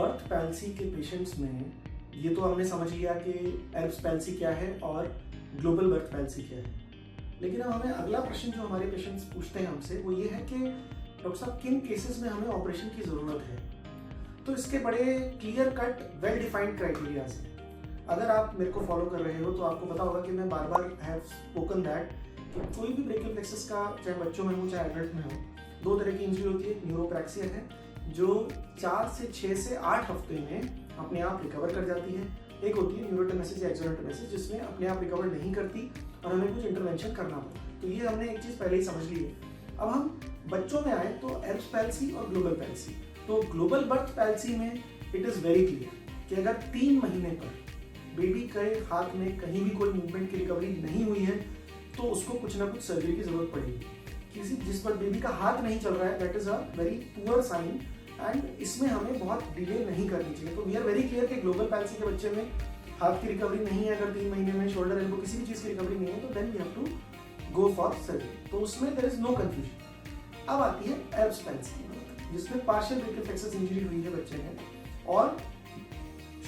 Birth palsy के patients में ये तो हमने समझ लिया कि एल्ब्स पैल्सी क्या है और ग्लोबल बर्थ पैल्सी क्या है, लेकिन अब हमें अगला प्रश्न जो हमारे पेशेंट्स पूछते हैं हमसे वो ये है कि डॉक्टर साहब किन केसेस में हमें ऑपरेशन की ज़रूरत है। तो इसके बड़े clear cut well defined criterias हैं। अगर आप मेरे को फॉलो कर रहे हो तो आपको पता होगा कि मैं बार बार हैव स्पोकन दैट कि कोई भी ब्रेकियल प्लेक्सस का, चाहे बच्चों में हो चाहे एडल्ट में हो, दो तरह की इंजरी होती है। न्यूरोप्रैक्सिया है जो 4 से 6 से 8 हफ्ते में अपने आप रिकवर कर जाती है। एक होती है न्यूरोटेमेसिस या एक्सोनेटेमेसिस जिसमें अपने आप रिकवर नहीं करती और हमें कुछ इंटरवेंशन करना पड़ता है। तो ये हमने एक चीज़ पहले ही समझ ली है। अब हम बच्चों में आए तो एल्ब्स पैल्सी और ग्लोबल पैल्सी। तो ग्लोबल बर्थ पैल्सी में इट इज़ वेरी क्लियर कि अगर 3 महीने पर बेबी के हाथ में कहीं भी कोई मूवमेंट की रिकवरी नहीं हुई है तो उसको कुछ ना कुछ सर्जरी की जरूरत पड़ेगी। जिस पर बेबी का हाथ नहीं चल रहा है that is a very poor sign and इसमें हमें बहुत डिले नहीं करनी चाहिए। तो वी आर वेरी क्लियर कि ग्लोबल पैल्सी के बच्चे में हाथ की रिकवरी नहीं है, अगर 3 महीने में शोल्डर एल्बो किसी भी चीज़ की रिकवरी नहीं है तो then we have to go for surgery. तो उसमें देयर इज नो कंफ्यूजन। अब आती है एल्ब्स पैल्सी जिसमें पार्शियल ब्रेकियल प्लेक्सस इंजरी हुई है बच्चे में और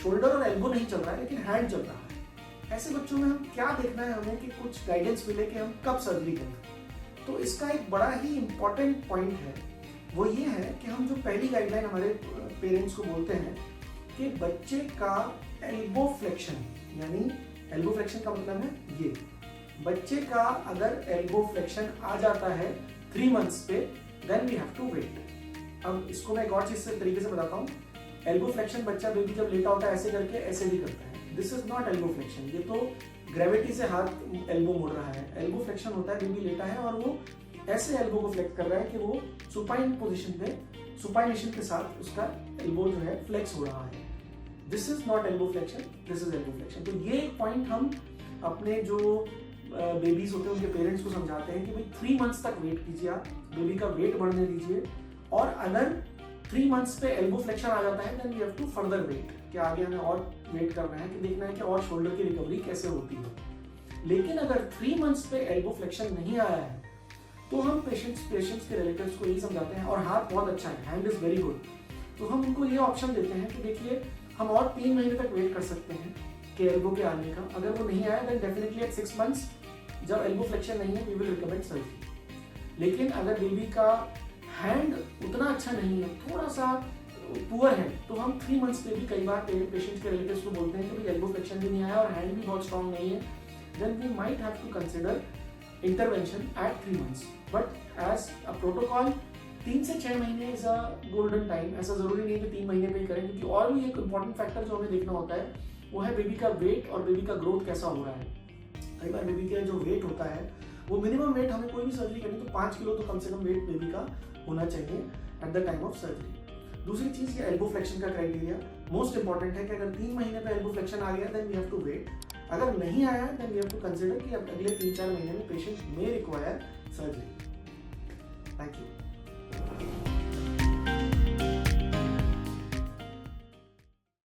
शोल्डर और एल्बो नहीं चल रहा है लेकिन हैंड चल रहा है। ऐसे बच्चों में हम क्या देखना है हमें कि कुछ गाइडेंस मिले कि हम कब सर्जरी करें। तो इसका एक बड़ा ही इंपॉर्टेंट पॉइंट है, वो ये है कि हम जो पहली गाइडलाइन हमारे पेरेंट्स को बोलते हैं कि बच्चे का एल्बो फ्लेक्शन, यानी एल्बो फ्लेक्शन का मतलब है ये, बच्चे का अगर एल्बो फ्लेक्शन आ जाता है 3 मंथ्स पे then we have to wait. अब इसको मैं एक और चीज से तरीके से बताता हूँ। एल्बो फ्लेक्शन बच्चा बेबी जब लेटा होता है ऐसे करके ऐसे भी करता है, this is not elbow flexion. ये तो ग्रेविटी से हाथ एल्बो मुड़ रहा है। एल्बो फ्लेक्शन होता है बेबी लेटा है और वो ऐसे एल्बो को फ्लेक्ट कर रहा है कि वो सुपाइन पोजीशन पे, सुपाइनेशन के साथ उसका एल्बो जो है फ्लेक्स हो रहा है। This is not elbow flexion, this is elbow flexion. तो ये एक पॉइंट हम अपने जो बेबीज होते हैं उनके पेरेंट्स को समझाते हैं कि भाई 3 मंथ्स तक वेट कीजिए, आप बेबी का वेट बढ़ने दीजिए और अगर 3 मंथ्स पे एल्बो फ्लेक्शन आ जाता है then we have to further wait कि आगे हमें और वेट करना है कि देखना है कि और शोल्डर की रिकवरी कैसे होती है। लेकिन अगर 3 मंथ्स पे एल्बो फ्लेक्शन नहीं आया है तो हम पेशेंट्स के रिलेटिव्स को यही समझाते हैं, और हाथ बहुत अच्छा है, हैंड इज वेरी गुड, तो हम उनको ये ऑप्शन देते हैं कि देखिए हम और 3 महीने तक वेट कर सकते हैं कि एल्बो के आने का। अगर वो नहीं आया देन डेफिनेटली एट 6 मंथ्स जब एल्बो फ्लेक्शन नहीं है वी विल रिकमेंड सर्जरी। लेकिन अगर बेबी का हैंड उतना अच्छा नहीं है, थोड़ा सा पुअर है, तो हम 3 मंथ्स पे भी कई बार पेशेंट्स के रिलेटिव्स को बोलते हैं कि भाई एल्बो फ्लेक्शन भी नहीं आया और हैंड भी बहुत स्ट्रांग नहीं है, then we might have to consider intervention at 3 months. But as a protocol 3 से 6 महीने इज अ गोल्डन टाइम। ऐसा जरूरी नहीं है कि 3 महीने पे ही करें, क्योंकि और भी एक इंपॉर्टेंट फैक्टर जो हमें देखना होता है वो है बेबी का वेट और बेबी का ग्रोथ कैसा हो रहा है। कई बार बेबी का जो वेट होता है वो मिनिमम वेट, हमें कोई भी सर्जरी करनी तो 5 किलो तो कम से कम वेट बेबी का होना चाहिए at the time of surgery. दूसरी चीज ये एल्बो फ्लेक्शन का क्राइटेरिया मोस्ट इंपॉर्टेंट है कि अगर 3 महीने पे एल्बो फ्लेक्शन आ गया then we have to wait, अगर नहीं आया then we have to consider कि अब अगले 3-4 महीने में patient may require surgery. Thank you.